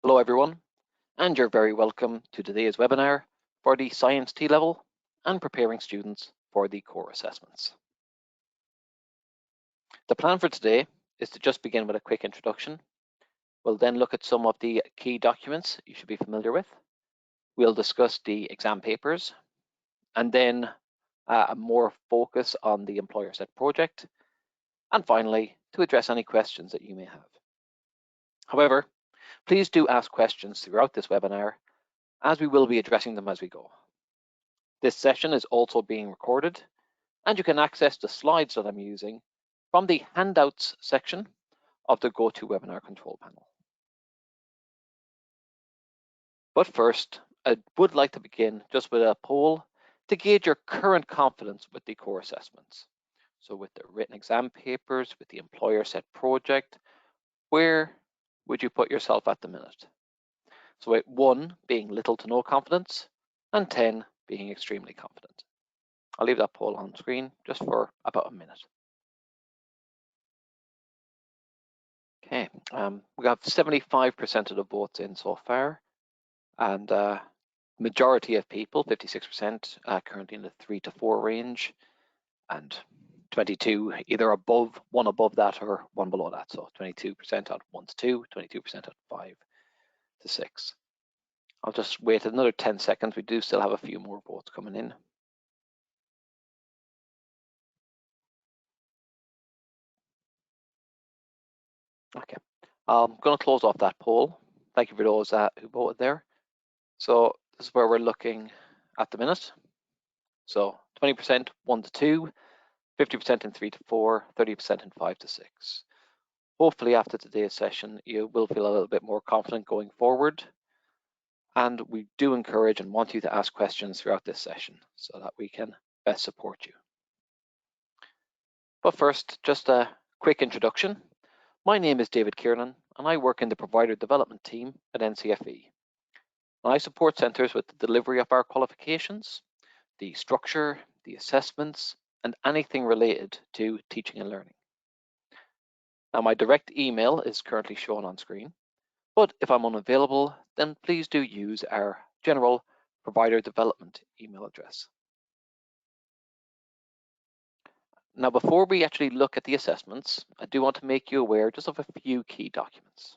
Hello everyone, and you're very welcome to today's webinar for the Science T-Level and preparing students for the core assessments. The plan for today is to just begin with a quick introduction. We'll then look at some of the key documents you should be familiar with. We'll discuss the exam papers, and then a more focus on the employer set project, and finally, to address any questions that you may have. However, please do ask questions throughout this webinar, as we will be addressing them as we go. This session is also being recorded, and you can access the slides that I'm using from the handouts section of the GoToWebinar control panel. But first, I would like to begin just with a poll to gauge your current confidence with the core assessments. So with the written exam papers, with the employer set project, where would you put yourself at the minute? So at 1 being little to no confidence, and 10 being extremely confident. I'll leave that poll on screen just for about a minute. Okay, we have 75% of the votes in so far, and majority of people, 56%, currently in the 3 to 4 range, and 22 either above, one above that or one below that. So 22% at 1 to 2, 22% at 5 to 6. I'll just wait another 10 seconds. We do still have a few more votes coming in. Okay, I'm going to close off that poll. Thank you for those who voted there. So this is where we're looking at the minute. So 20% 1 to 2, 50% in 3 to 4, 30% in 5 to 6. Hopefully after today's session, you will feel a little bit more confident going forward. And we do encourage and want you to ask questions throughout this session so that we can best support you. But first, just a quick introduction. My name is David Kiernan, and I work in the provider development team at NCFE. And I support centres with the delivery of our qualifications, the structure, the assessments, and anything related to teaching and learning. Now, my direct email is currently shown on screen, but if I'm unavailable, then please do use our general provider development email address. Now, before we actually look at the assessments, I do want to make you aware just of a few key documents.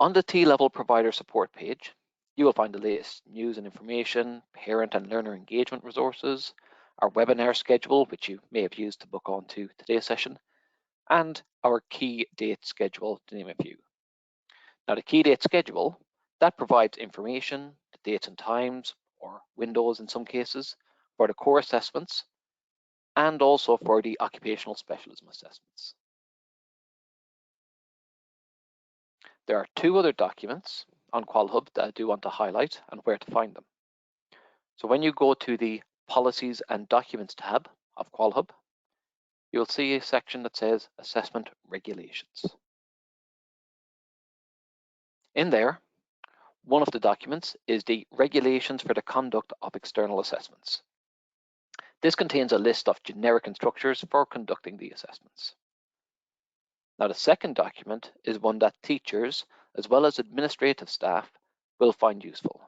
On the T-Level provider support page, you will find the latest news and information, parent and learner engagement resources, our webinar schedule, which you may have used to book on to today's session, and our key date schedule, to name a few. Now, the key date schedule, that provides information, the dates and times, or windows in some cases, for the core assessments, and also for the occupational specialism assessments. There are 2 other documents on QualHub that I do want to highlight and where to find them. So when you go to the Policies and Documents tab of QualHub, you'll see a section that says Assessment Regulations. In there, one of the documents is the Regulations for the Conduct of External Assessments. This contains a list of generic instructors for conducting the assessments. Now, the second document is one that teachers, as well as administrative staff, will find useful,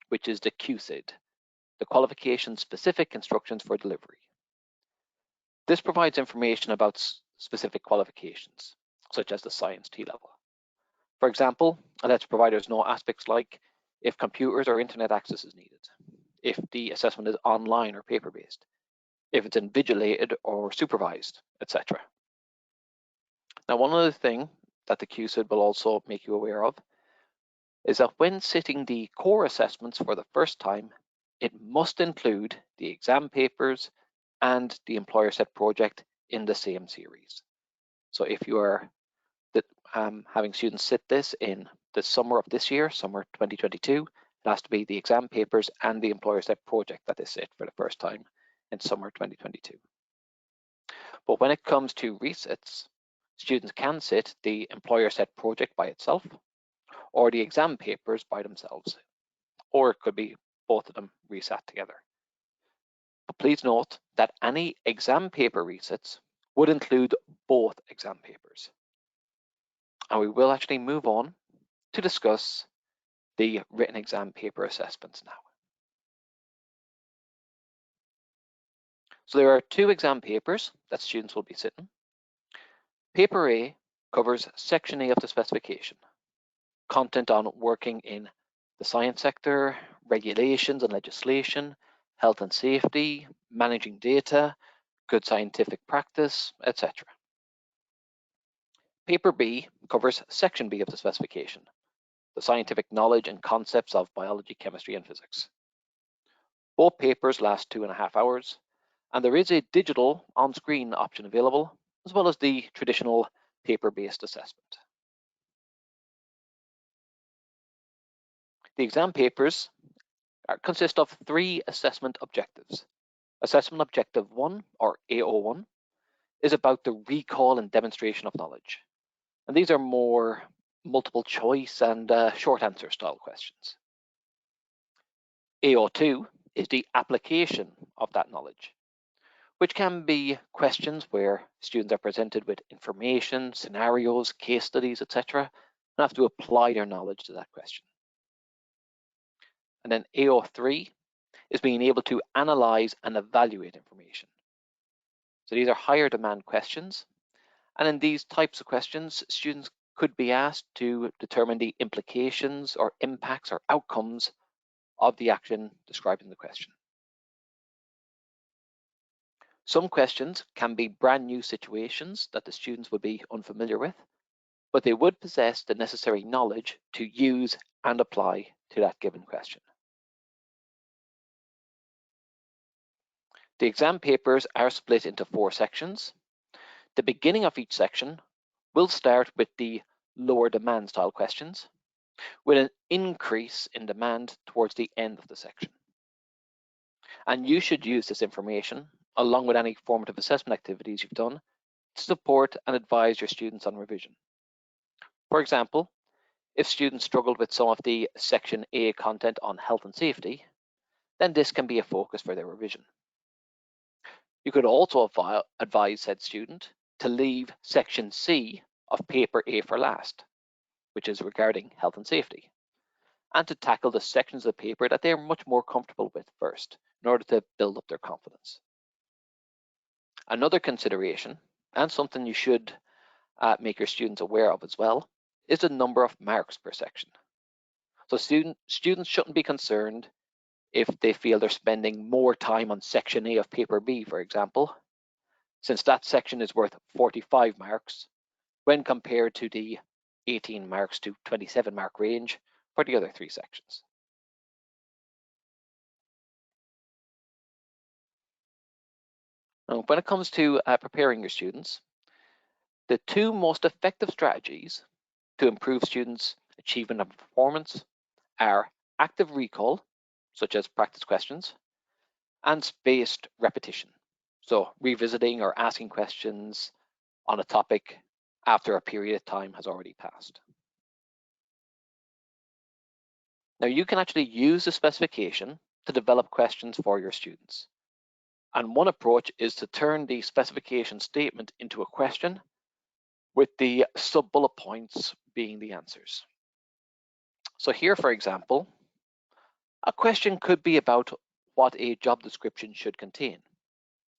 which is the QSID, the Qualification-Specific Instructions for Delivery. This provides information about specific qualifications, such as the Science T-Level. For example, it lets providers know aspects like if computers or internet access is needed, if the assessment is online or paper-based, if it's invigilated or supervised, etc. Now, one other thing that the QSID will also make you aware of is that when sitting the core assessments for the first time, it must include the exam papers and the employer set project in the same series. So if you are having students sit this in the summer of this year, summer 2022, it has to be the exam papers and the employer set project that they sit for the first time in summer 2022. But when it comes to resets, students can sit the employer set project by itself or the exam papers by themselves, or it could be both of them reset together. But please note that any exam paper resets would include both exam papers. and we will actually move on to discuss the written exam paper assessments now. So there are two exam papers that students will be sitting. Paper A covers Section A of the specification, content on working in the science sector, regulations and legislation, health and safety, managing data, good scientific practice, etc. Paper B covers Section B of the specification, the scientific knowledge and concepts of biology, chemistry, and physics. Both papers last 2.5 hours, and there is a digital on-screen option available, as well as the traditional paper-based assessment. The exam papers consist of 3 assessment objectives. Assessment Objective 1, or AO1, is about the recall and demonstration of knowledge. And these are more multiple choice and short answer style questions. AO2 is the application of that knowledge, which can be questions where students are presented with information, scenarios, case studies, etc., and have to apply their knowledge to that question. And then AO3 is being able to analyze and evaluate information. So these are higher demand questions. And in these types of questions, students could be asked to determine the implications or impacts or outcomes of the action described in the question. Some questions can be brand new situations that the students would be unfamiliar with, but they would possess the necessary knowledge to use and apply to that given question. The exam papers are split into 4 sections. The beginning of each section will start with the lower demand style questions, with an increase in demand towards the end of the section. And you should use this information, along with any formative assessment activities you've done, to support and advise your students on revision. For example, if students struggled with some of the Section A content on health and safety, then this can be a focus for their revision. You could also advise said student to leave Section C of Paper A for last, which is regarding health and safety, and to tackle the sections of the paper that they're much more comfortable with first, in order to build up their confidence. Another consideration, and something you should make your students aware of as well, is the number of marks per section. So students shouldn't be concerned if they feel they're spending more time on Section A of Paper B, for example, since that section is worth 45 marks when compared to the 18 marks to 27 mark range for the other 3 sections. Now, when it comes to preparing your students, the 2 most effective strategies to improve students' achievement and performance are active recall, such as practice questions, and spaced repetition. So revisiting or asking questions on a topic after a period of time has already passed. Now you can actually use the specification to develop questions for your students. And one approach is to turn the specification statement into a question, with the sub-bullet points being the answers. So here, for example, a question could be about what a job description should contain,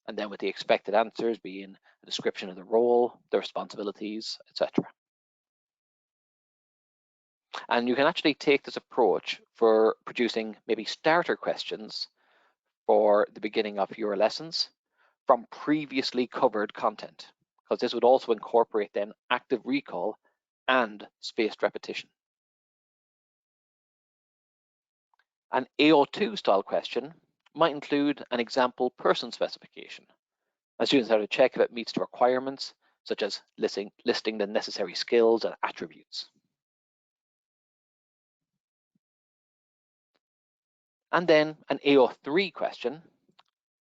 and then with the expected answers being a description of the role, the responsibilities, etc. And you can actually take this approach for producing maybe starter questions for the beginning of your lessons from previously covered content, because this would also incorporate then active recall and spaced repetition. An AO2 style question might include an example person specification, and students have to check if it meets the requirements, such as listing the necessary skills and attributes. And then an AO3 question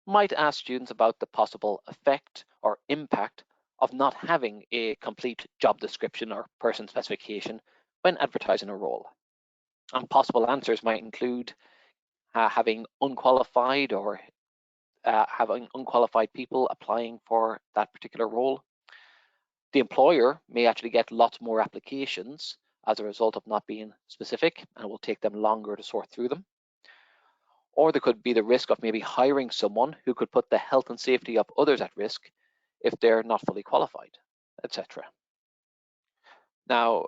might ask students about the possible effect or impact of not having a complete job description or person specification when advertising a role. And possible answers might include having unqualified or having unqualified people applying for that particular role, The employer may actually get lots more applications as a result of not being specific, and it will take them longer to sort through them. Or there could be the risk of maybe hiring someone who could put the health and safety of others at risk if they're not fully qualified, etc. Now,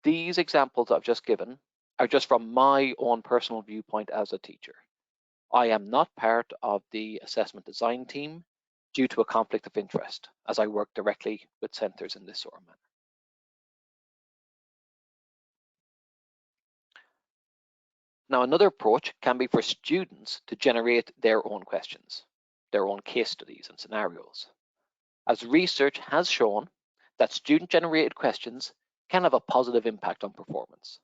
these examples I've just given are just from my own personal viewpoint as a teacher. I am not part of the assessment design team due to a conflict of interest, as I work directly with centres in this sort of manner. Now, another approach can be for students to generate their own questions, their own case studies and scenarios. As research has shown that student-generated questions can have a positive impact on performance.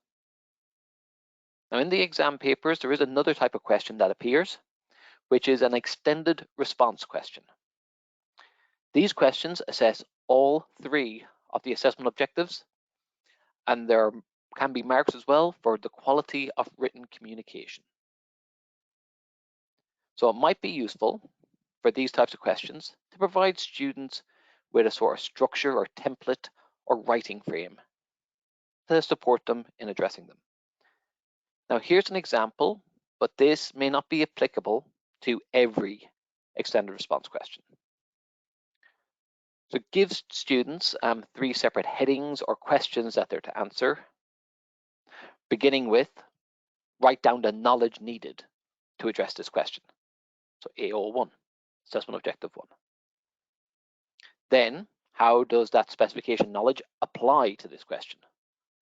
Now, in the exam papers, there is another type of question that appears, which is an extended response question. These questions assess all three of the assessment objectives, and there can be marks as well for the quality of written communication. So it might be useful for these types of questions to provide students with a sort of structure or template or writing frame to support them in addressing them. Now, here's an example, but this may not be applicable to every extended response question. So it gives students three separate headings or questions that they're to answer, beginning with write down the knowledge needed to address this question. So AO1, assessment objective 1. Then, how does that specification knowledge apply to this question?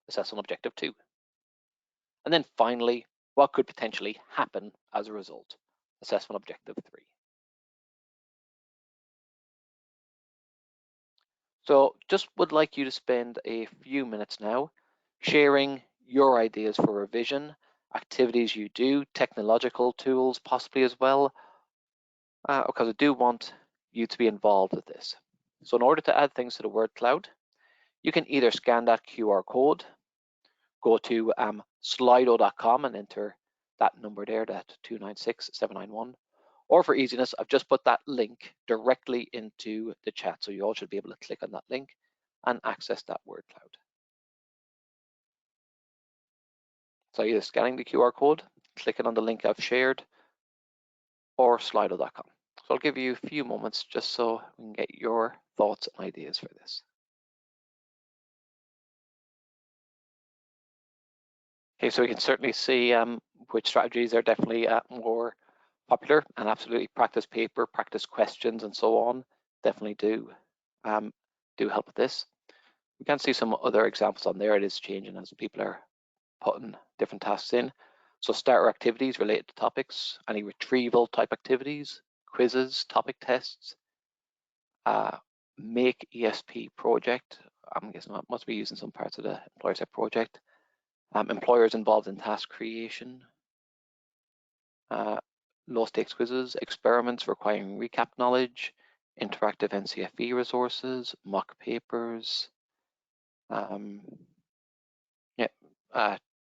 Assessment objective 2. And then finally, what could potentially happen as a result? Assessment objective 3. So just would like you to spend a few minutes now sharing your ideas for revision, activities you do, technological tools possibly as well, because I do want you to be involved with this. So in order to add things to the word cloud, you can either scan that QR code, go to slido.com and enter that number there, that 296791. Or for easiness, I've just put that link directly into the chat. So you all should be able to click on that link and access that word cloud. So either scanning the QR code, clicking on the link I've shared, or slido.com. So I'll give you a few moments just so we can get your thoughts and ideas for this. Okay, so we can certainly see which strategies are definitely more popular, and absolutely practice paper, practice questions, and so on definitely do help with this. We can see some other examples on there. It is changing as people are putting different tasks in. So starter activities related to topics, any retrieval type activities, quizzes, topic tests, make ESP project. I'm guessing that must be using some parts of the employer set project. Employers involved in task creation, low stakes quizzes, experiments requiring recap knowledge, interactive NCFE resources, mock papers,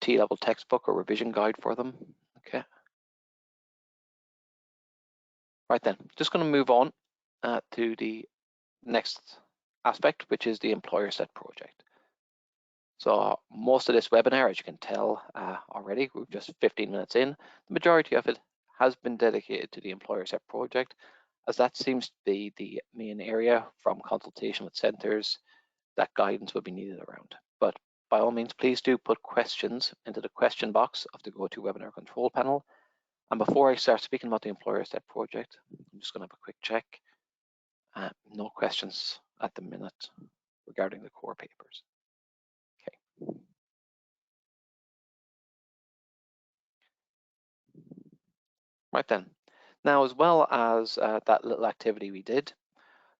T-level textbook or revision guide for them. Okay. Right then, just going to move on to the next aspect, which is the employer set project. So most of this webinar, as you can tell already, we're just 15 minutes in. The majority of it has been dedicated to the employer set project, as that seems to be the main area from consultation with centres that guidance will be needed around. But by all means, please do put questions into the question box of the GoToWebinar control panel. And before I start speaking about the employer set project, I'm just going to have a quick check. No questions at the minute regarding the core papers. Okay. Right then. Now, as well as that little activity we did,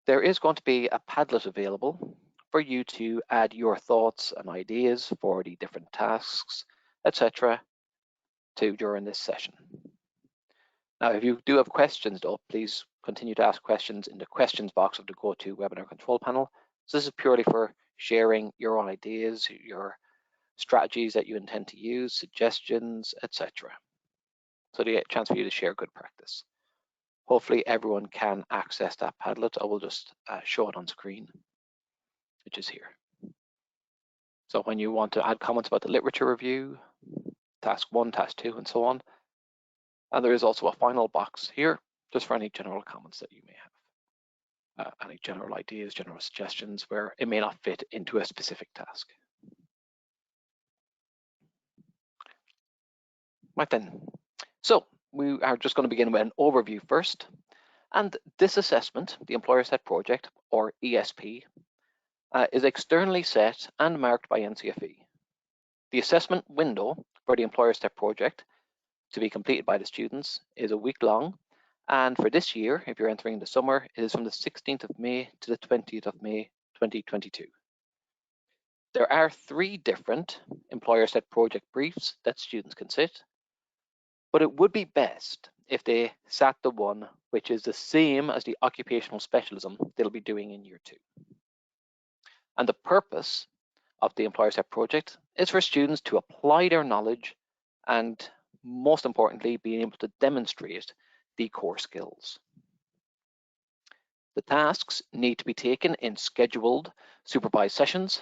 there is going to be a Padlet available for you to add your thoughts and ideas for the different tasks, etc., to during this session. Now, if you do have questions, though, please continue to ask questions in the questions box of the GoToWebinar control panel. So this is purely for sharing your own ideas, your strategies that you intend to use, suggestions, etc. So the chance for you to share good practice. Hopefully everyone can access that Padlet. I will just show it on screen. which is here. So when you want to add comments about the literature review, task 1, task 2, and so on. And there is also a final box here, just for any general comments that you may have. Any general ideas, general suggestions where it may not fit into a specific task. Right then, so we are just going to begin with an overview first. And this assessment, the Employer Set Project, or ESP, is externally set and marked by NCFE. The assessment window for the Employer Set Project to be completed by the students is a week long. And for this year, if you're entering the summer, it is from the 16th of May to the 20th of May, 2022. There are 3 different Employer Set Project briefs that students can sit, but it would be best if they sat the one which is the same as the occupational specialism they'll be doing in year 2. And the purpose of the Employer Set Project is for students to apply their knowledge and, most importantly, being able to demonstrate the core skills. The tasks need to be taken in scheduled, supervised sessions,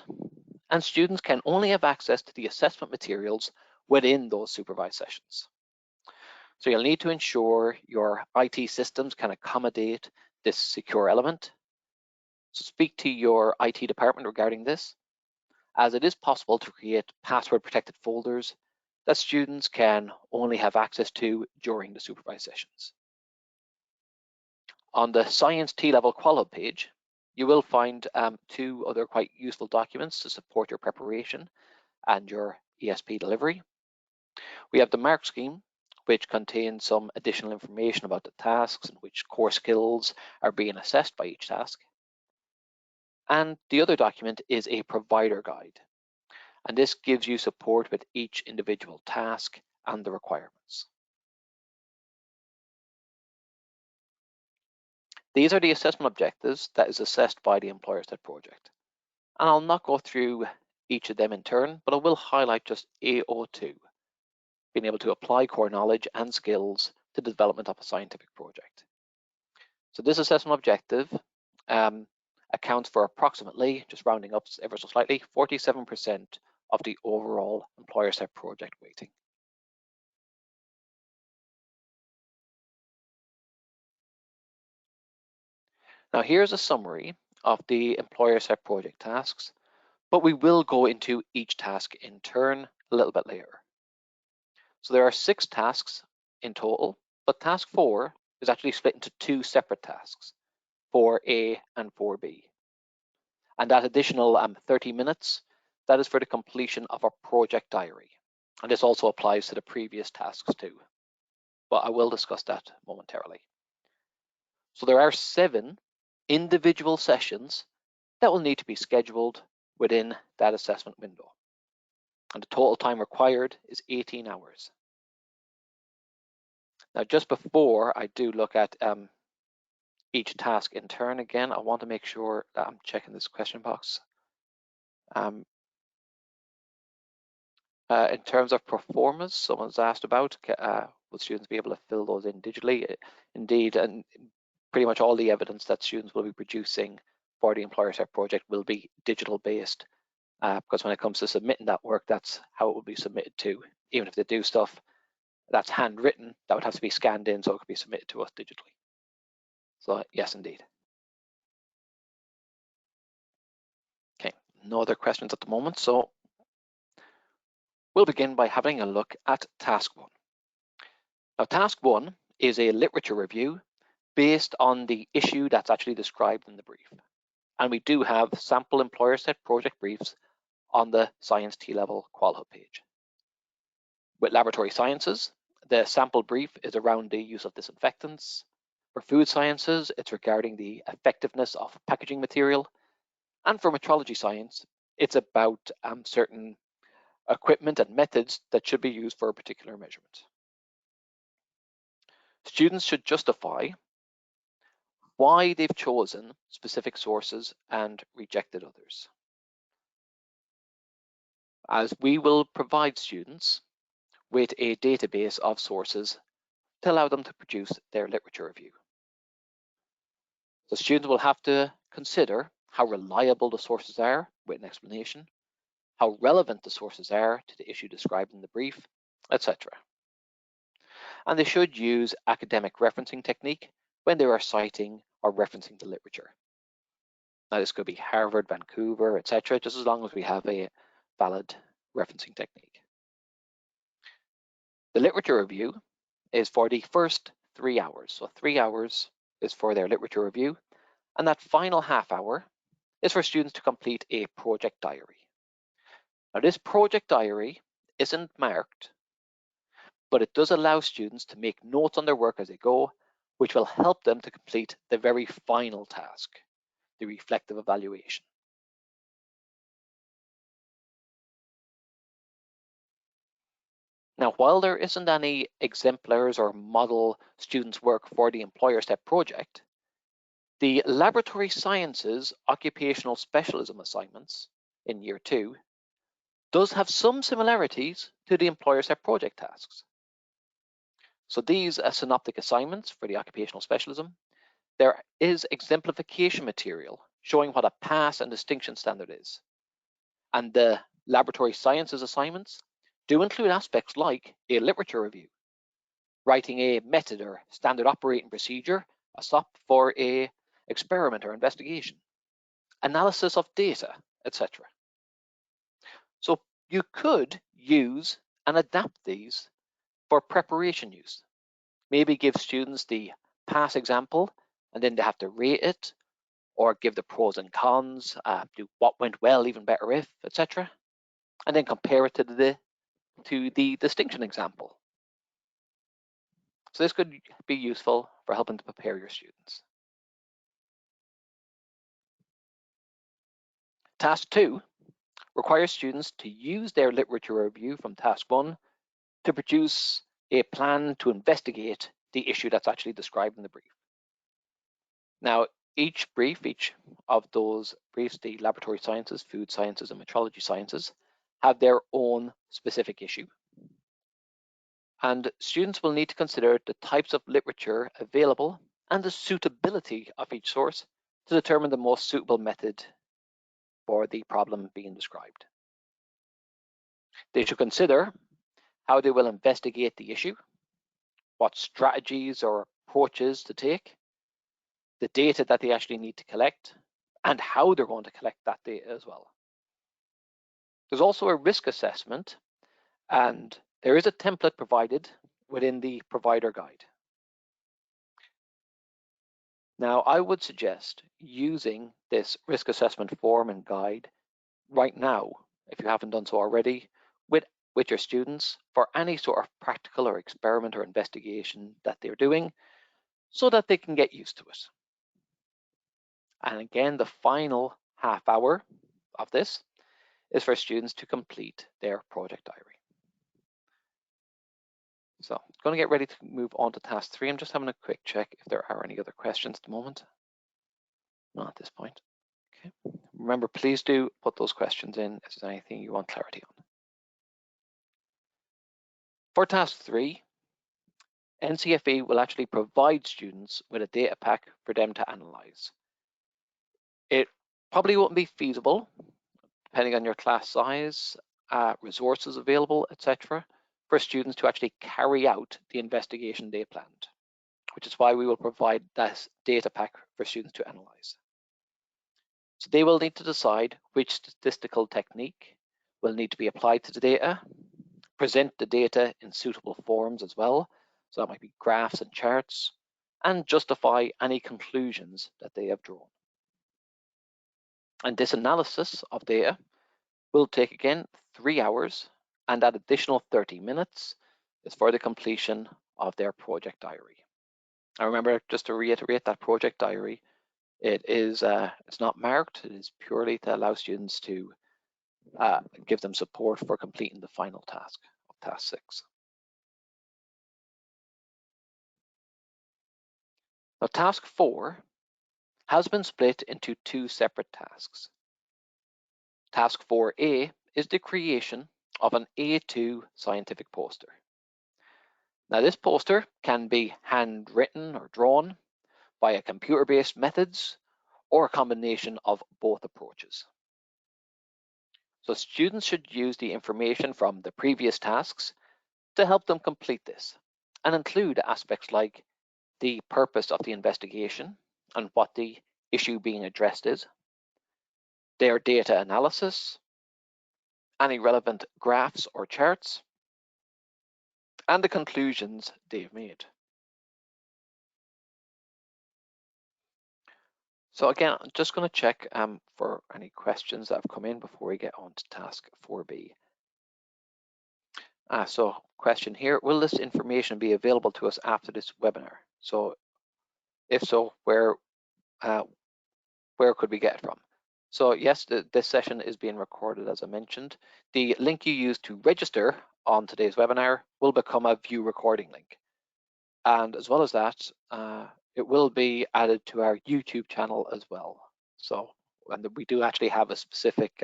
and students can only have access to the assessment materials within those supervised sessions. So you'll need to ensure your IT systems can accommodate this secure element. So speak to your IT department regarding this, as it is possible to create password protected folders that students can only have access to during the supervised sessions. On the Science T-Level Qual page, you will find 2 other quite useful documents to support your preparation and your ESP delivery. We have the mark scheme, which contains some additional information about the tasks and which core skills are being assessed by each task. And the other document is a provider guide, and this gives you support with each individual task and the requirements. These are the assessment objectives that is assessed by the Employer Set Project. And I'll not go through each of them in turn, but I will highlight just AO2, being able to apply core knowledge and skills to the development of a scientific project. So this assessment objective accounts for approximately, just rounding up ever so slightly, 47% of the overall Employer Set Project weighting. Now here's a summary of the Employer Set Project tasks, but we will go into each task in turn a little bit later. So there are 6 tasks in total, but task 4 is actually split into 2 separate tasks, 4A and 4B. And that additional 30 minutes, that is for the completion of a project diary. And this also applies to the previous tasks too, but I will discuss that momentarily. So there are 7 individual sessions that will need to be scheduled within that assessment window. And the total time required is 18 hours. Now, just before I do look at each task in turn again, I want to make sure that I'm checking this question box. In terms of performance, someone's asked about, will students be able to fill those in digitally? Indeed, and pretty much all the evidence that students will be producing for the Employer Set Project will be digital based, because when it comes to submitting that work, that's how it will be submitted to. Even if they do stuff that's handwritten, that would have to be scanned in so it could be submitted to us digitally. So yes, indeed. Okay, no other questions at the moment, so we'll begin by having a look at task 1. Now, task 1 is a literature review based on the issue that's actually described in the brief. And we do have sample Employer Set Project briefs on the Science T-Level Qual Hub page. With laboratory sciences, the sample brief is around the use of disinfectants. For food sciences, it's regarding the effectiveness of packaging material. And for metrology science, it's about certain equipment and methods that should be used for a particular measurement. Students should justify why they've chosen specific sources and rejected others, as we will provide students with a database of sources to allow them to produce their literature review. So students will have to consider how reliable the sources are with an explanation, how relevant the sources are to the issue described in the brief, etc. And they should use academic referencing technique when they are citing or referencing the literature. Now this could be Harvard, Vancouver, etc., just as long as we have a valid referencing technique. The literature review is for the first 3 hours. So 3 hours is for their literature review, and that final half hour is for students to complete a project diary. Now this project diary isn't marked, but it does allow students to make notes on their work as they go, which will help them to complete the very final task, the reflective evaluation. Now, while there isn't any exemplars or model students' work for the employer step project, the laboratory sciences occupational specialism assignments in year 2 does have some similarities to the employer step project tasks. So these are synoptic assignments for the occupational specialism. There is exemplification material showing what a pass and distinction standard is. And the laboratory sciences assignments do include aspects like a literature review, writing a method or standard operating procedure, a SOP for a experiment or investigation, analysis of data, etc. So you could use and adapt these for preparation use. Maybe give students the pass example and then they have to rate it, or give the pros and cons, do what went well, even better if, etc. And then compare it to the distinction example. So this could be useful for helping to prepare your students. Task 2 requires students to use their literature review from task 1 to produce a plan to investigate the issue that's actually described in the brief. Now, each of those briefs, the laboratory sciences, food sciences, and metrology sciences, have their own specific issue. And students will need to consider the types of literature available and the suitability of each source to determine the most suitable method for the problem being described. They should consider how they will investigate the issue, what strategies or approaches to take, the data that they actually need to collect, and how they're going to collect that data as well. There's also a risk assessment, and there is a template provided within the provider guide. Now, I would suggest using this risk assessment form and guide right now, if you haven't done so already, with your students for any sort of practical or experiment or investigation that they're doing, so that they can get used to it. And again, the final half hour of this is for students to complete their project diary. So I'm going to get ready to move on to task 3. I'm just having a quick check if there are any other questions at the moment. Not at this point. Okay. Remember, please do put those questions in if there's anything you want clarity on. For task 3, NCFE will actually provide students with a data pack for them to analyze. It probably won't be feasible, depending on your class size, resources available, etc., for students to actually carry out the investigation they planned, which is why we will provide that data pack for students to analyze. So they will need to decide which statistical technique will need to be applied to the data, present the data in suitable forms as well, so that might be graphs and charts, and justify any conclusions that they have drawn. And this analysis of data will take, again, 3 hours, and that additional 30 minutes is for the completion of their project diary. Now remember, just to reiterate, that project diary, it's not marked. It is purely to allow students to give them support for completing the final task of task 6. Now task 4 has been split into 2 separate tasks. Task 4A is the creation of an A2 scientific poster. Now this poster can be handwritten or drawn via computer-based methods, or a combination of both approaches. So students should use the information from the previous tasks to help them complete this and include aspects like the purpose of the investigation and what the issue being addressed is, their data analysis, any relevant graphs or charts, and the conclusions they've made. So again, I'm just going to check for any questions that have come in before we get on to task 4B. So question here, will this information be available to us after this webinar? So if so, where could we get it from? So yes, this session is being recorded, as I mentioned. The link you use to register on today's webinar will become a view recording link. And as well as that, it will be added to our YouTube channel as well. So, and we do actually have a specific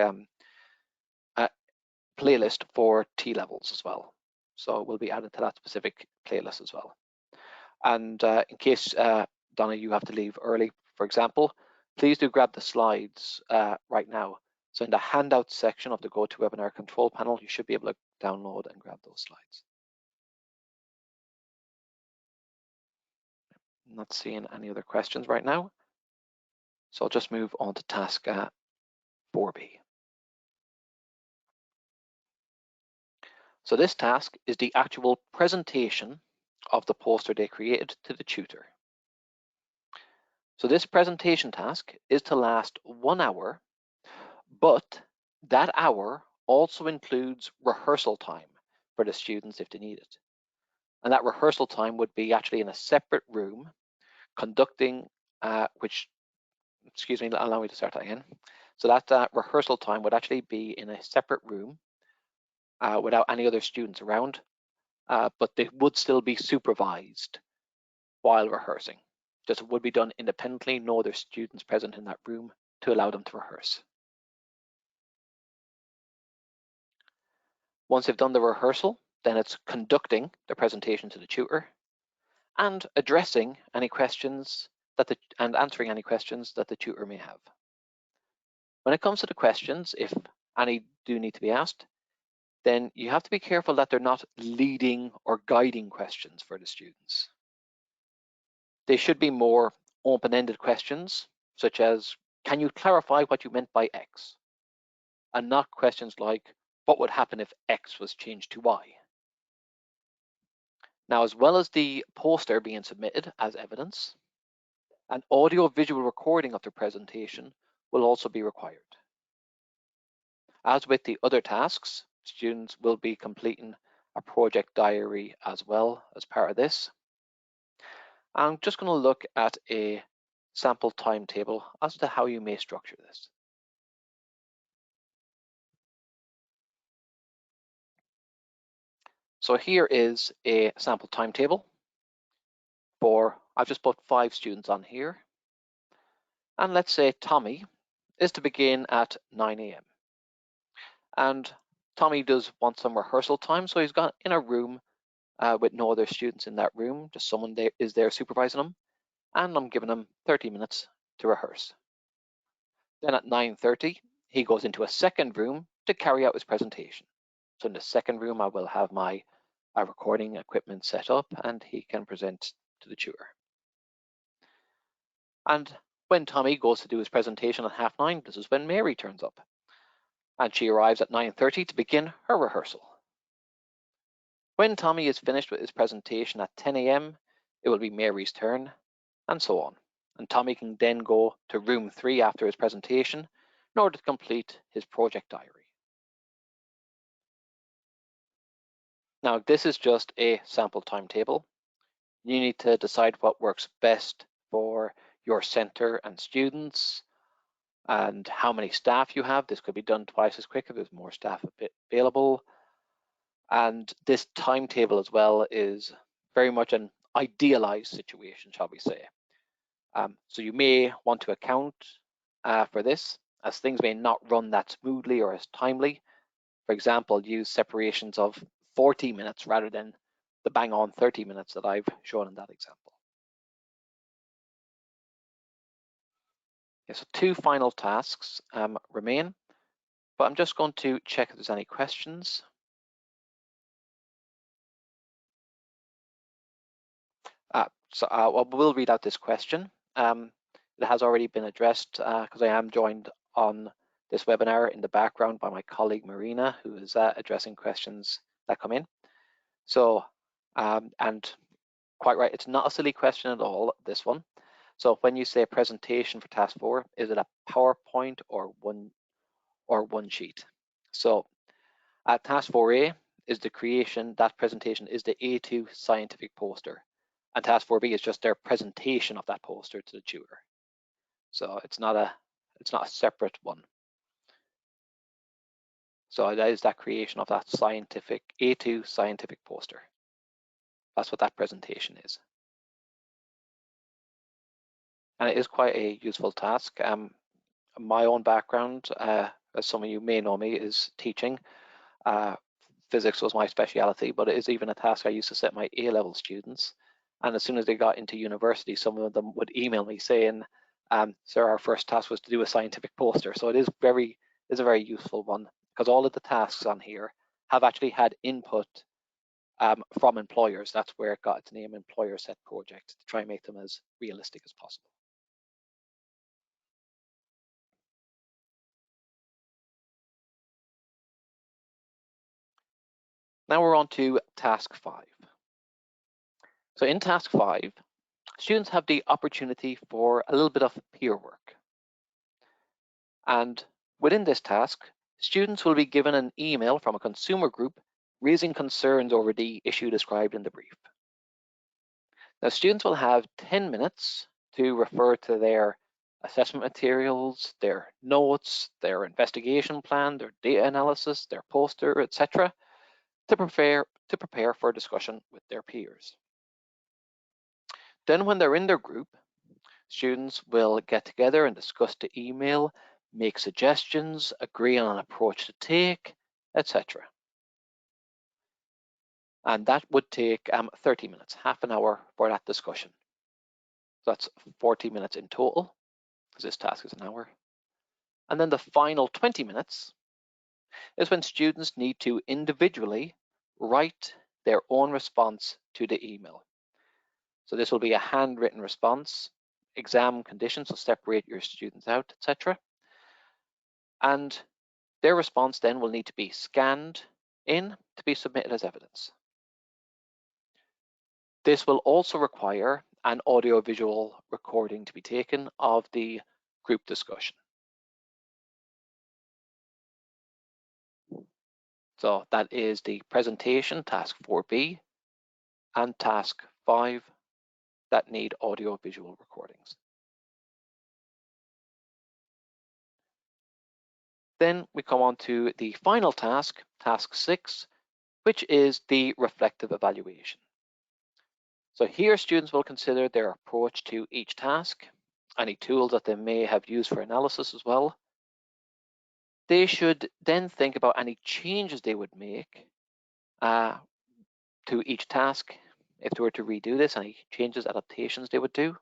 playlist for T-levels as well. So it will be added to that specific playlist as well. And in case, Donna, you have to leave early, for example, please do grab the slides right now. So in the handout section of the GoToWebinar control panel, you should be able to download and grab those slides. I'm not seeing any other questions right now. So I'll just move on to task 4B. So this task is the actual presentation of the poster they created to the tutor. So this presentation task is to last 1 hour, but that hour also includes rehearsal time for the students if they need it. And that rehearsal time would be actually in a separate room conducting, excuse me, allow me to start that again. So that rehearsal time would actually be in a separate room without any other students around, but they would still be supervised while rehearsing. Just it would be done independently, no other students present in that room to allow them to rehearse. Once they've done the rehearsal, then it's conducting the presentation to the tutor and addressing any questions and answering any questions that the tutor may have. When it comes to the questions, if any do need to be asked, then you have to be careful that they're not leading or guiding questions for the students. They should be more open-ended questions, such as, can you clarify what you meant by X? And not questions like, what would happen if X was changed to Y? Now, as well as the poster being submitted as evidence, an audio-visual recording of the presentation will also be required. As with the other tasks, students will be completing a project diary as well as part of this. I'm just going to look at a sample timetable as to how you may structure this. So here is a sample timetable for, I've just put 5 students on here. And let's say Tommy is to begin at 9 a.m. And Tommy does want some rehearsal time, so he's got in a room with no other students in that room, just someone there is there supervising him, and I'm giving him 30 minutes to rehearse. Then at 9:30, he goes into a second room to carry out his presentation. So in the second room, I will have my recording equipment set up and he can present to the tutor. And when Tommy goes to do his presentation at 9:30, this is when Mary turns up. And she arrives at 9:30 to begin her rehearsal. When Tommy is finished with his presentation at 10 a.m., it will be Mary's turn, and so on. And Tommy can then go to room 3 after his presentation in order to complete his project diary. Now, this is just a sample timetable. You need to decide what works best for your center and students and how many staff you have. This could be done twice as quick if there's more staff available. And this timetable as well is very much an idealized situation, shall we say. So you may want to account for this, as things may not run that smoothly or as timely. For example, use separations of 40 minutes rather than the bang on 30 minutes that I've shown in that example. Okay, so 2 final tasks remain, but I'm just going to check if there's any questions. We'll read out this question. It has already been addressed because I am joined on this webinar in the background by my colleague Marina, who is addressing questions that come in. So, and quite right, it's not a silly question at all, this one. So when you say presentation for task 4, is it a PowerPoint or one sheet? So task 4A is the creation, that presentation is the A2 scientific poster. And task 4B is just their presentation of that poster to the tutor. So it's not a separate one. So that is that creation of that scientific A2 scientific poster. That's what that presentation is. And it is quite a useful task. My own background, as some of you may know me, is teaching. Physics was my speciality, but it is even a task I used to set my A-level students. And as soon as they got into university, some of them would email me saying, sir, our first task was to do a scientific poster. So it is a very useful one, because all of the tasks on here have actually had input from employers. That's where it got its name, employer set project, to try and make them as realistic as possible. Now we're on to task 5. So in task 5, students have the opportunity for a little bit of peer work. And within this task, students will be given an email from a consumer group raising concerns over the issue described in the brief. Now, students will have 10 minutes to refer to their assessment materials, their notes, their investigation plan, their data analysis, their poster, etc., to prepare for discussion with their peers. Then when they're in their group, students will get together and discuss the email, make suggestions, agree on an approach to take, etc. And that would take 30 minutes, half an hour for that discussion. So that's 40 minutes in total, because this task is an hour. And then the final 20 minutes is when students need to individually write their own response to the email. So this will be a handwritten response, exam conditions, so separate your students out, etc. And their response then will need to be scanned in to be submitted as evidence. This will also require an audio-visual recording to be taken of the group discussion. So that is the presentation, task 4B, and task 5 that need audio-visual recordings. Then we come on to the final task, task 6, which is the reflective evaluation. So here students will consider their approach to each task, any tools that they may have used for analysis as well. They should then think about any changes they would make to each task. If they were to redo this, any changes, adaptations they would do.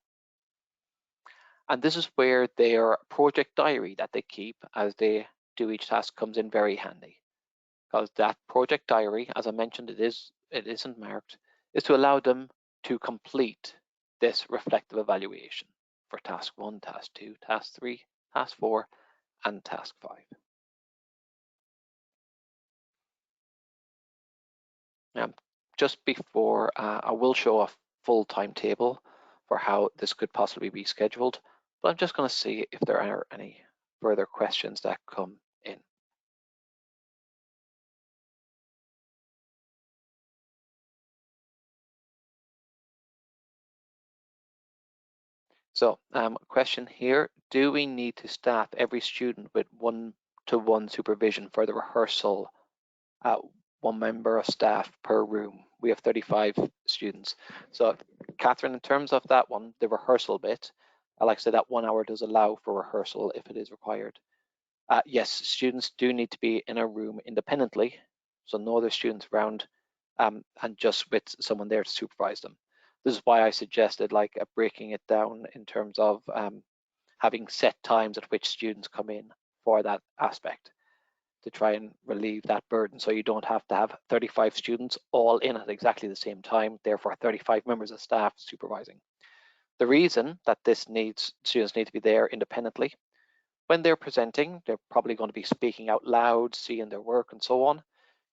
And this is where their project diary that they keep as they do each task comes in very handy. Because that project diary, as I mentioned, it isn't marked, is to allow them to complete this reflective evaluation for task 1, task 2, task 3, task 4, and task 5. Just before, I will show a full timetable for how this could possibly be scheduled, but I'm just going to see if there are any further questions that come in. So question here, do we need to staff every student with one-to-one supervision for the rehearsal at 1 member of staff per room? We have 35 students. So Catherine, in terms of that one, the rehearsal bit, like I said, that 1 hour does allow for rehearsal if it is required. Yes, students do need to be in a room independently, so no other students around, and just with someone there to supervise them. This is why I suggested breaking it down in terms of having set times at which students come in for that aspect to try and relieve that burden. So you don't have to have 35 students all in at exactly the same time, therefore 35 members of staff supervising. The reason that students need to be there independently, when they're presenting, they're probably going to be speaking out loud, seeing their work and so on.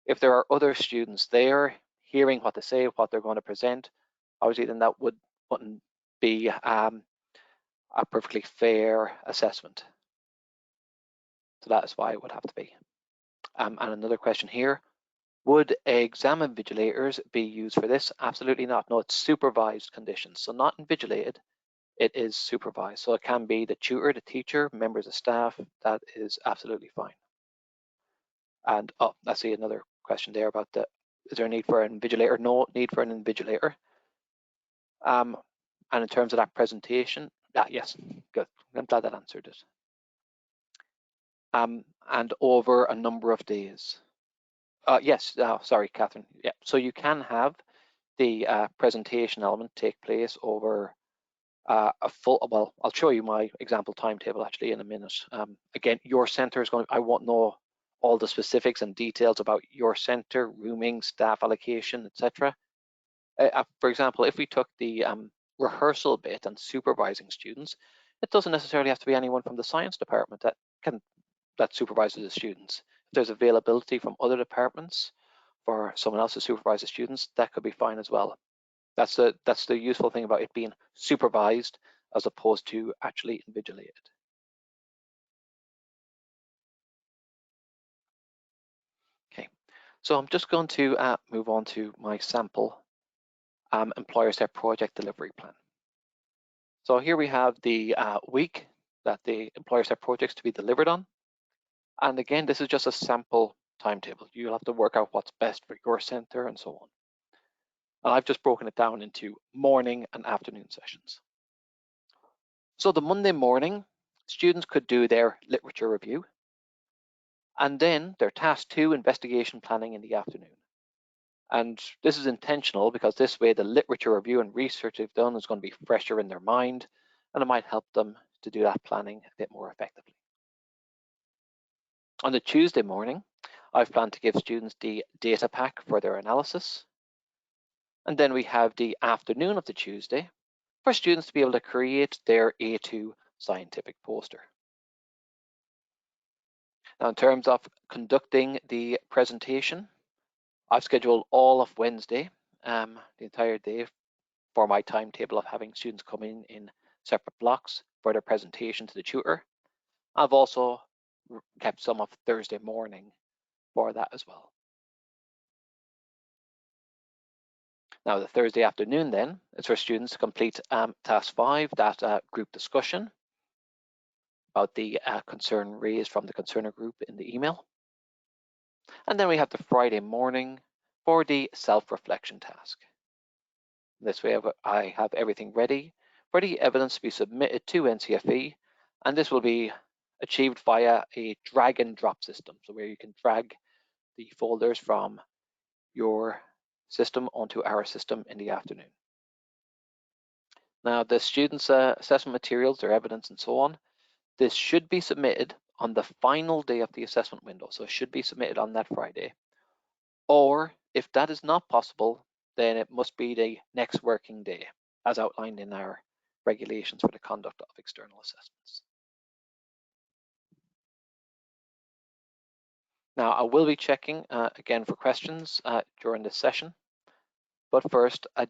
If there are other students there hearing what they say, what they're going to present, obviously then that wouldn't be a perfectly fair assessment. So that is why it would have to be. And another question here, would exam invigilators be used for this? Absolutely not. No, it's supervised conditions. So not invigilated, it is supervised. So it can be the tutor, the teacher, members of staff. That is absolutely fine. And I see another question there about is there a need for an invigilator? No need for an invigilator. And in terms of that presentation, yes, good. I'm glad that answered it. And over a number of days. Yes, sorry, Catherine. Yeah, so you can have the presentation element take place over a full, well, I'll show you my example timetable actually in a minute. Again, your center is going to, I won't know all the specifics and details about your center, rooming, staff allocation, etc. For example, if we took the rehearsal bit and supervising students, it doesn't necessarily have to be anyone from the science department that supervises the students. If there's availability from other departments for someone else to supervise the students, that could be fine as well. That's the useful thing about it being supervised as opposed to actually invigilated. Okay, so I'm just going to move on to my sample employer-set project delivery plan. So here we have the week that the employer-set projects to be delivered on. And again, this is just a sample timetable. You'll have to work out what's best for your center and so on. And I've just broken it down into morning and afternoon sessions. So the Monday morning, students could do their literature review, and then their task 2 investigation planning in the afternoon. And this is intentional because this way the literature review and research they've done is going to be fresher in their mind, and it might help them to do that planning a bit more effectively. On the Tuesday morning, I've planned to give students the data pack for their analysis. And then we have the afternoon of the Tuesday for students to be able to create their A2 scientific poster. Now, in terms of conducting the presentation, I've scheduled all of Wednesday, the entire day, for my timetable of having students come in separate blocks for their presentation to the tutor. I've also kept some of Thursday morning for that as well. Now, the Thursday afternoon then is for students to complete task 5, that group discussion about the concern raised from the concerner group in the email. And then we have the Friday morning for the self-reflection task. This way I have everything ready for the evidence to be submitted to NCFE, and this will be achieved via a drag and drop system, so where you can drag the folders from your system onto our system in the afternoon. Now, the students' assessment materials, their evidence and so on, this should be submitted on the final day of the assessment window, so it should be submitted on that Friday. Or if that is not possible, then it must be the next working day, as outlined in our regulations for the conduct of external assessments. Now, I will be checking again for questions during this session, but first, I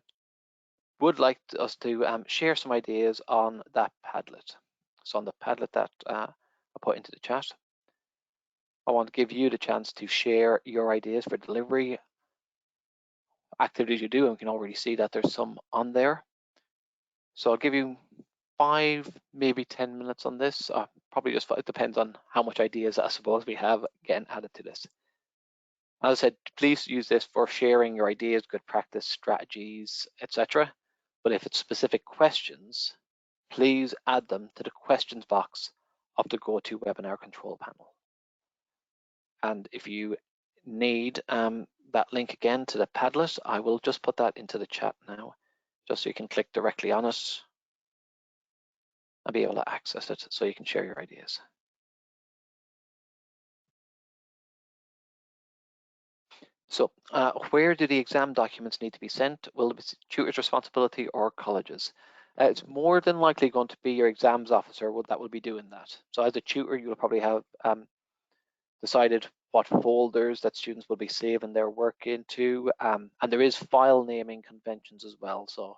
would like us to share some ideas on that Padlet. So on the Padlet that I put into the chat, I want to give you the chance to share your ideas for delivery activities you do, and we can already see that there's some on there. So I'll give you 5, maybe 10 minutes on this. Probably just, it depends on how much ideas I suppose we have getting added to this. As I said, please use this for sharing your ideas, good practice, strategies, etc. But if it's specific questions, please add them to the questions box of the GoToWebinar control panel. And if you need that link again to the Padlet, I will just put that into the chat now, just so you can click directly on it. and be able to access it so you can share your ideas. So where do the exam documents need to be sent? Will it be tutor's responsibility or colleges? It's more than likely going to be your exams officer that will be doing that. So as a tutor, you'll probably have decided what folders that students will be saving their work into, and there is file naming conventions as well. So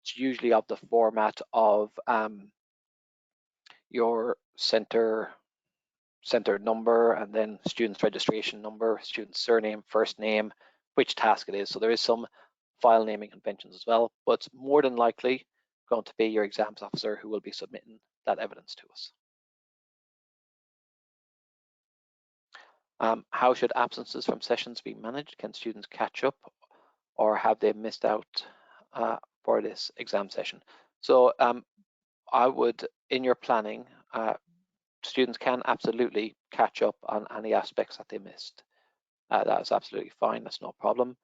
it's usually of the format of your center number, and then student's registration number, student's surname, first name, which task it is. So there is some file naming conventions as well, but it's more than likely going to be your exams officer who will be submitting that evidence to us. How should absences from sessions be managed? Can students catch up, or have they missed out for this exam session? So I would, in your planning, students can absolutely catch up on any aspects that they missed. That is absolutely fine, that's no problem.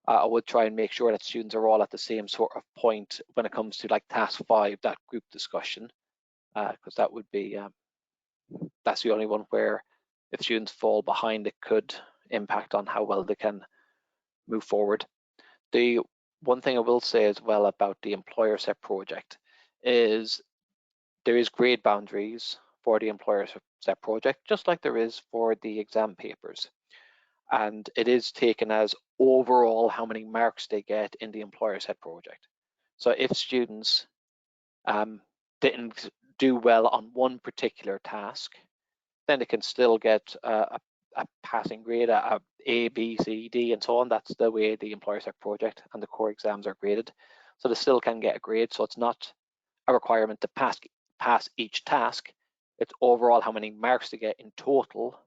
I would try and make sure that students are all at the same sort of point when it comes to like task 5, that group discussion, because that would be, that's the only one where if students fall behind, it could impact on how well they can move forward. The one thing I will say as well about the employer set project is there is grade boundaries for the employer set project, just like there is for the exam papers. And it is taken as overall how many marks they get in the employer set project. So if students didn't do well on one particular task, then they can still get a passing grade, A, B, C, D, and so on. That's the way the employer set project and the core exams are graded. So they still can get a grade. So it's not a requirement to pass each task. It's overall how many marks they get in total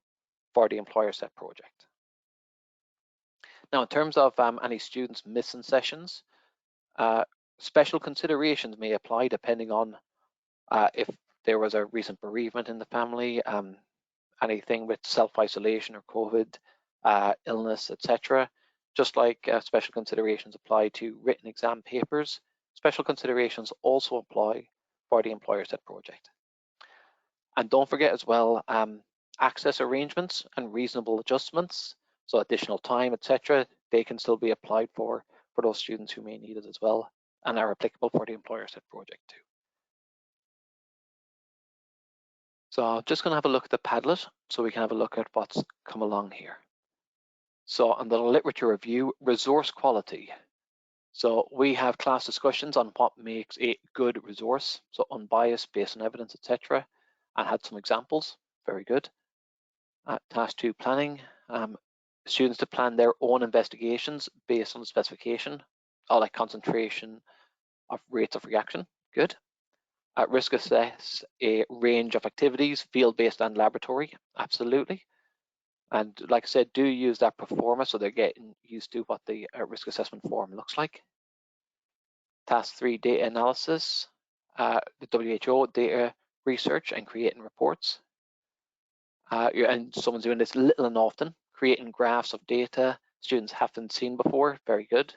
for the employer set project. Now, in terms of any students missing sessions, special considerations may apply depending on if there was a recent bereavement in the family, anything with self-isolation or COVID, illness, etc. Just like special considerations apply to written exam papers, special considerations also apply for the employer set project. And don't forget as well, access arrangements and reasonable adjustments, so additional time, etc., they can still be applied for those students who may need it as well, and are applicable for the employer set project too. So I'm just going to have a look at the Padlet so we can have a look at what's come along here. So on the literature review, resource quality. So we have class discussions on what makes a good resource, so unbiased, based on evidence, etc., and had some examples. Very good. Task 2, planning. Students to plan their own investigations based on the specification, like concentration of rates of reaction. Good. Risk assess a range of activities, field-based and laboratory. Absolutely. And like I said, do use that performer so they're getting used to what the risk assessment form looks like. Task 3, data analysis. The WHO data research and creating reports. And someone's doing this little and often, creating graphs of data students haven't seen before. Very good.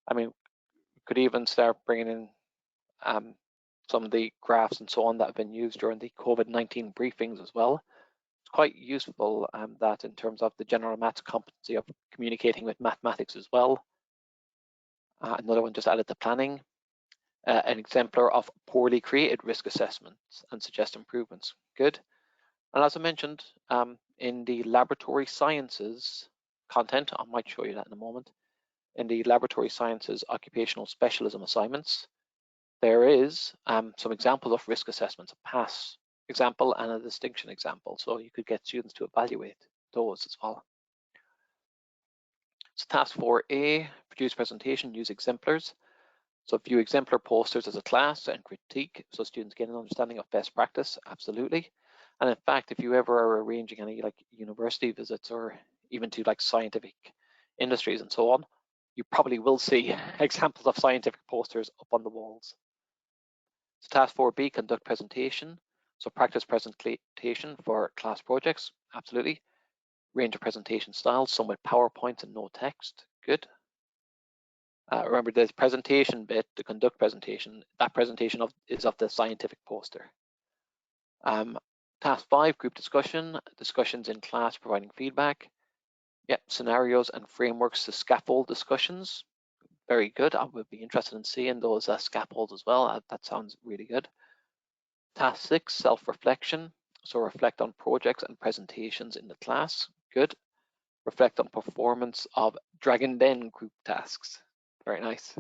I mean, we could even start bringing in some of the graphs and so on that have been used during the COVID-19 briefings as well. It's quite useful that in terms of the general maths competency of communicating with mathematics as well. Another one just added to planning. An exemplar of poorly created risk assessments and suggest improvements. Good. And as I mentioned, in the laboratory sciences content, I might show you that in a moment, in the laboratory sciences occupational specialism assignments, there is some examples of risk assessments, a pass example and a distinction example. So you could get students to evaluate those as well. So task 4A, produce presentation, use exemplars. So view exemplar posters as a class and critique, so students get an understanding of best practice, absolutely. And in fact, if you ever are arranging any like university visits or even to like scientific industries and so on, you probably will see examples of scientific posters up on the walls. So task 4B, conduct presentation. So practice presentation for class projects, absolutely. Range of presentation styles, some with PowerPoint and no text, good. Remember the presentation bit, the conduct presentation, that presentation is of the scientific poster. Task 5, group discussion, discussions in class providing feedback. Yep, scenarios and frameworks to scaffold discussions. Very good. I would be interested in seeing those scaffolds as well. That sounds really good. Task 6, self-reflection. So reflect on projects and presentations in the class. Good. Reflect on performance of Dragon Den group tasks. Very nice.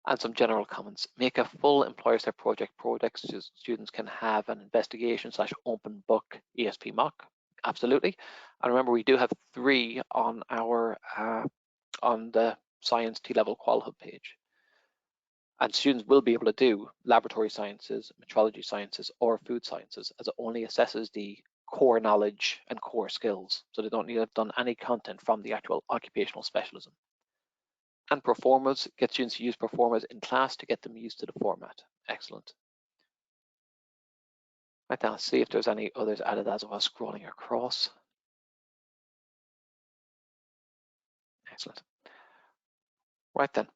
And some general comments. Make a full employer set project so students can have an investigation / open book ESP mock. Absolutely. And remember, we do have 3 on our on the Science T-Level Qual Hub page. And students will be able to do laboratory sciences, metrology sciences, or food sciences, as it only assesses the core knowledge and core skills. So they don't need to have done any content from the actual occupational specialism. And performers, get students to use performers in class to get them used to the format. Excellent. Right now, let's see if there's any others added as I was scrolling across. Excellent. Right then,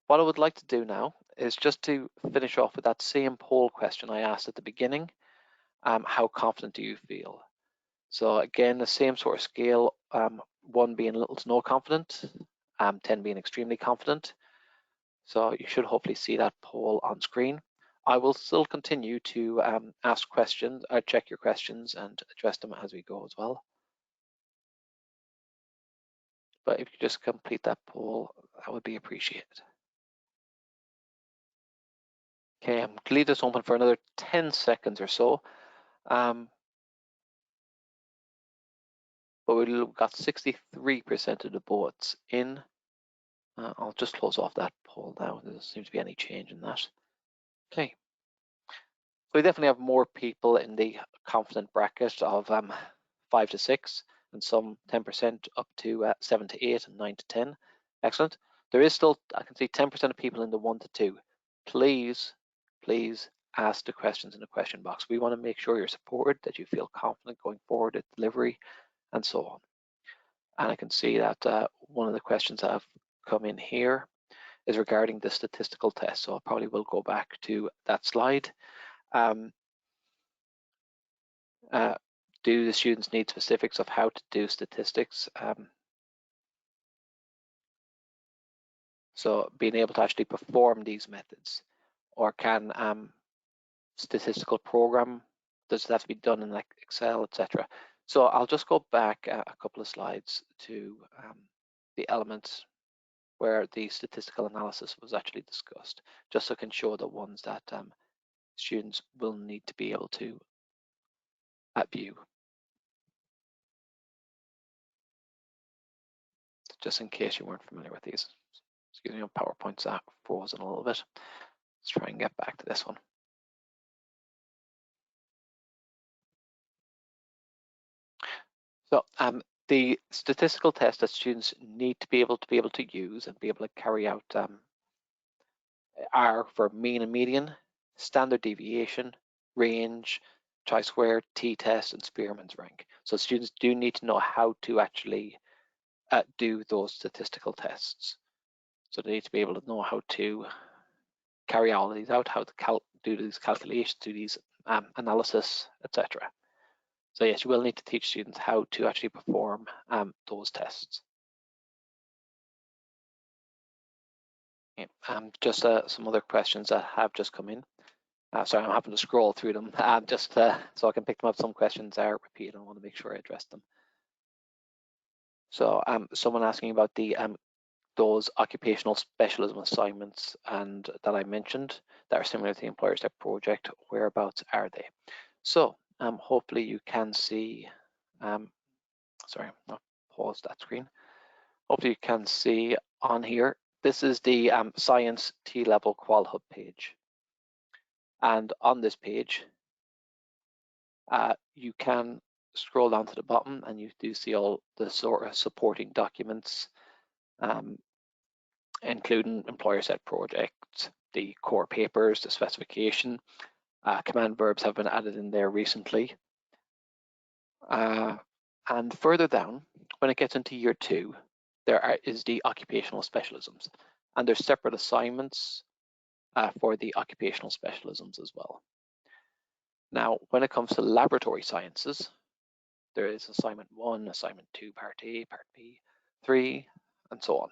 what I would like to do now is just to finish off with that same poll question I asked at the beginning. How confident do you feel? So again, the same sort of scale, 1 being little to no confident, 10 being extremely confident. So you should hopefully see that poll on screen. I will still continue to ask questions, check your questions and address them as we go as well. But if you just complete that poll, that would be appreciated. Okay, I'm going to leave this open for another 10 seconds or so. But we've got 63% of the votes in. I'll just close off that poll now. There doesn't seem to be any change in that. Okay. So we definitely have more people in the confident bracket of 5 to 6, and some 10% up to 7 to 8 and 9 to 10. Excellent. There is still, I can see 10% of people in the 1 to 2. Please ask the questions in the question box. We want to make sure you're supported, that you feel confident going forward at delivery, and so on. And I can see that one of the questions that have come in here is regarding the statistical test. So I probably will go back to that slide. Do the students need specifics of how to do statistics? So being able to actually perform these methods, or can statistical program, does that have to be done in like Excel, etc.? So I'll just go back a couple of slides to the elements where the statistical analysis was actually discussed, just so I can show the ones that students will need to be able to view. Just in case you weren't familiar with these. Excuse me, PowerPoint's frozen a little bit. Let's try and get back to this one. So the statistical tests that students need to be able to use and be able to carry out are for mean and median, standard deviation, range, chi-square, t-test, and Spearman's rank. So students do need to know how to actually do those statistical tests. So they need to be able to know how to carry all of these out, how to do these calculations, do these analysis, etc. So yes, you will need to teach students how to actually perform those tests. Okay. Just some other questions that have just come in. Sorry, I'm having to scroll through them just so I can pick them up. Some questions are repeated. I want to make sure I address them. So someone asking about the those occupational specialism assignments and that I mentioned that are similar to the employer step project, whereabouts are they? So hopefully you can see, sorry, I'll pause that screen. Hopefully you can see on here, this is the Science T-Level Qual Hub page. And on this page, you can scroll down to the bottom and you do see all the sort of supporting documents, including employer set projects, the core papers, the specification. Command verbs have been added in there recently. And further down, when it gets into year 2, there is the occupational specialisms, and there's separate assignments for the occupational specialisms as well. Now, when it comes to laboratory sciences, there is assignment 1, assignment 2, part A, part B, 3, and so on.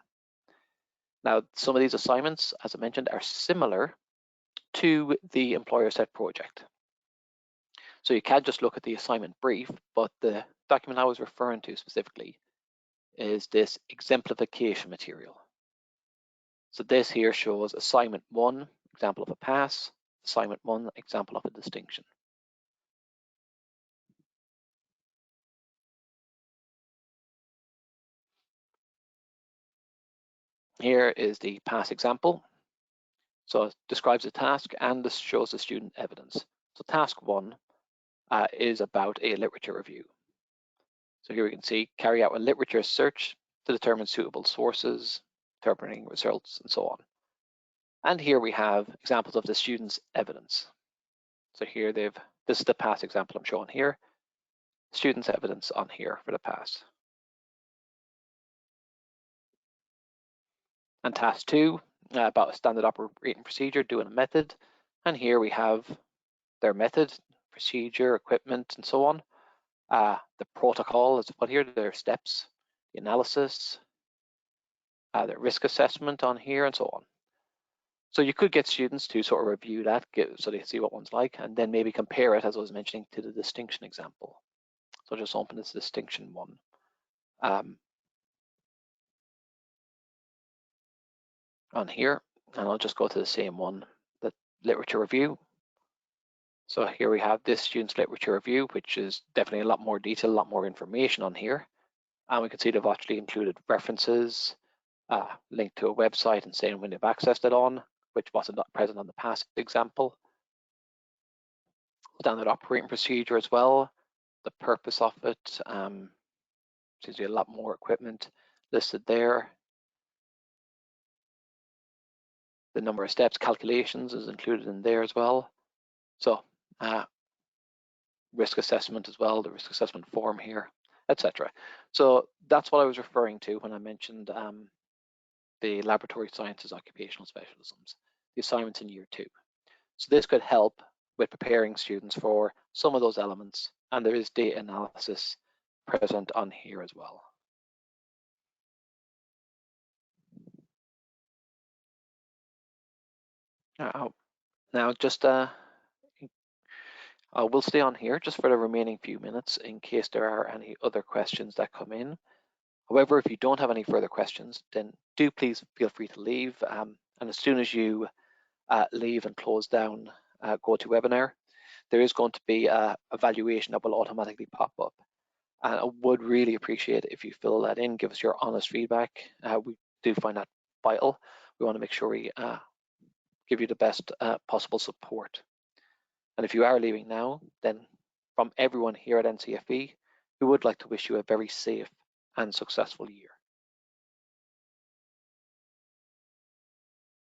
Now, some of these assignments, as I mentioned, are similar to the employer set project. So you can't just look at the assignment brief, but the document I was referring to specifically is this exemplification material. So this here shows assignment 1, example of a pass, assignment 1, example of a distinction. Here is the pass example. So it describes the task and this shows the student evidence. So task 1 is about a literature review. So here we can see carry out a literature search to determine suitable sources, interpreting results, and so on. And here we have examples of the student's evidence. So here this is the pass example I'm showing here. Student's evidence on here for the pass. And task 2, about a standard operating procedure, doing a method. And here we have their method, procedure, equipment, and so on. The protocol is put here, their steps, the analysis, their risk assessment on here, and so on. So you could get students to sort of review that, so they see what one's like, and then maybe compare it, as I was mentioning, to the distinction example. So just open this distinction one. On here, and I'll just go to the same one, the literature review. So here we have this student's literature review, which is definitely a lot more detail, a lot more information on here. And we can see they've actually included references, linked to a website and saying when they've accessed it on, which wasn't present on the past example. Standard operating procedure as well, the purpose of it, seems to be a lot more equipment listed there. The number of steps, calculations is included in there as well. So risk assessment as well, the risk assessment form here, etc. So that's what I was referring to when I mentioned the laboratory sciences occupational specialisms, the assignments in year 2. So this could help with preparing students for some of those elements, and there is data analysis present on here as well. Now just we'll stay on here just for the remaining few minutes in case there are any other questions that come in. However, if you don't have any further questions, then do please feel free to leave. And as soon as you leave and close down GoToWebinar, there is going to be an evaluation that will automatically pop up. And I would really appreciate it if you fill that in, give us your honest feedback. We do find that vital. We want to make sure we give you the best possible support. And if you are leaving now, then from everyone here at NCFE, we would like to wish you a very safe and successful year.